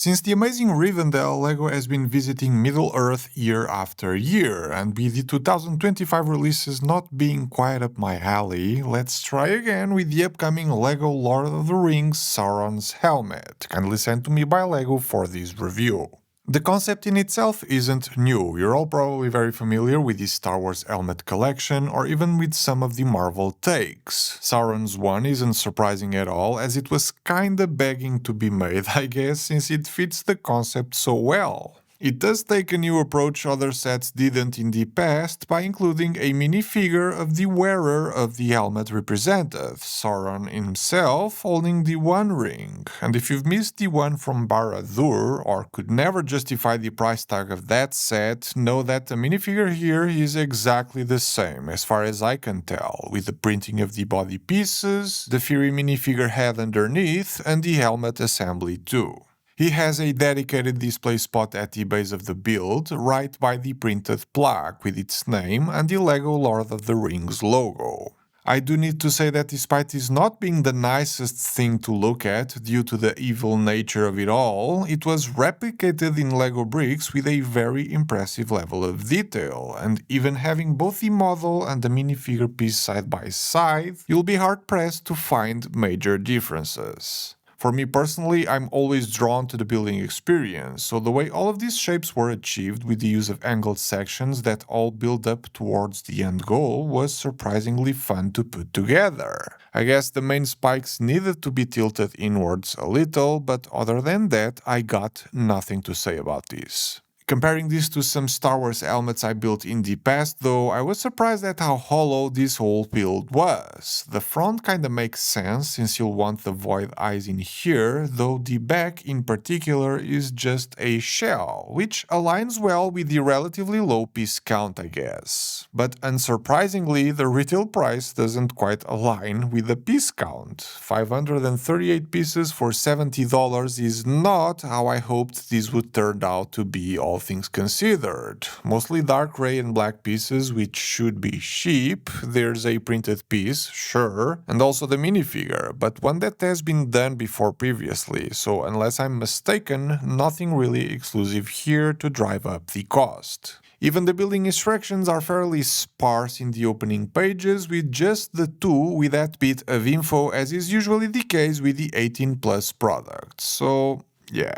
Since the amazing Rivendell, LEGO has been visiting Middle-earth year after year, and with the 2025 releases not being quite up my alley, let's try again with the upcoming LEGO Lord of the Rings Sauron's helmet, kindly sent to me by LEGO for this review. The concept in itself isn't new, you're all probably very familiar with the Star Wars helmet collection or even with some of the Marvel takes. Sauron's one isn't surprising at all, as it was kinda begging to be made, I guess, since it fits the concept so well. It does take a new approach other sets didn't in the past by including a minifigure of the wearer of the helmet represented, Sauron himself holding the One Ring, and if you've missed the one from Barad-dûr or could never justify the price tag of that set, know that the minifigure here is exactly the same as far as I can tell, with the printing of the body pieces, the Fury minifigure head underneath, and the helmet assembly too. He has a dedicated display spot at the base of the build, right by the printed plaque with its name and the LEGO Lord of the Rings logo. I do need to say that despite this not being the nicest thing to look at due to the evil nature of it all, it was replicated in LEGO bricks with a very impressive level of detail, and even having both the model and the minifigure piece side by side, you'll be hard pressed to find major differences. For me personally, I'm always drawn to the building experience, so the way all of these shapes were achieved with the use of angled sections that all build up towards the end goal was surprisingly fun to put together. I guess the main spikes needed to be tilted inwards a little, but other than that, I got nothing to say about this. Comparing this to some Star Wars helmets I built in the past though, I was surprised at how hollow this whole build was. The front kinda makes sense since you'll want the void eyes in here, though the back in particular is just a shell, which aligns well with the relatively low piece count I guess. But unsurprisingly, the retail price doesn't quite align with the piece count. 538 pieces for $70 is not how I hoped this would turn out to be all things considered. Mostly dark gray and black pieces, which should be cheap. There's a printed piece, sure, and also the minifigure, but one that has been done before previously, so unless I'm mistaken, nothing really exclusive here to drive up the cost. Even the building instructions are fairly sparse in the opening pages, with just the two with that bit of info as is usually the case with the 18+ products, so yeah.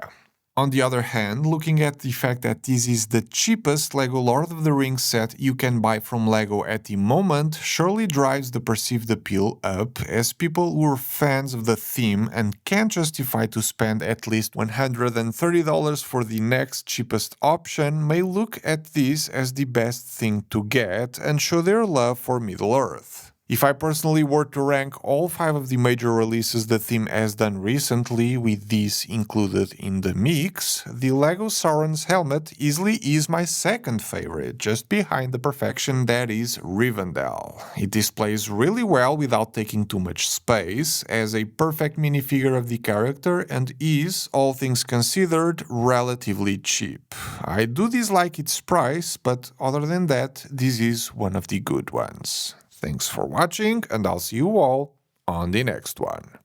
On the other hand, looking at the fact that this is the cheapest LEGO Lord of the Rings set you can buy from LEGO at the moment surely drives the perceived appeal up, as people who are fans of the theme and can't justify to spend at least $130 for the next cheapest option may look at this as the best thing to get and show their love for Middle-earth. If I personally were to rank all 5 of the major releases the theme has done recently, with these included in the mix, the LEGO Sauron's helmet easily is my second favorite, just behind the perfection that is Rivendell. It displays really well without taking too much space, as a perfect minifigure of the character, and is, all things considered, relatively cheap. I do dislike its price, but other than that, this is one of the good ones. Thanks for watching, and I'll see you all on the next one.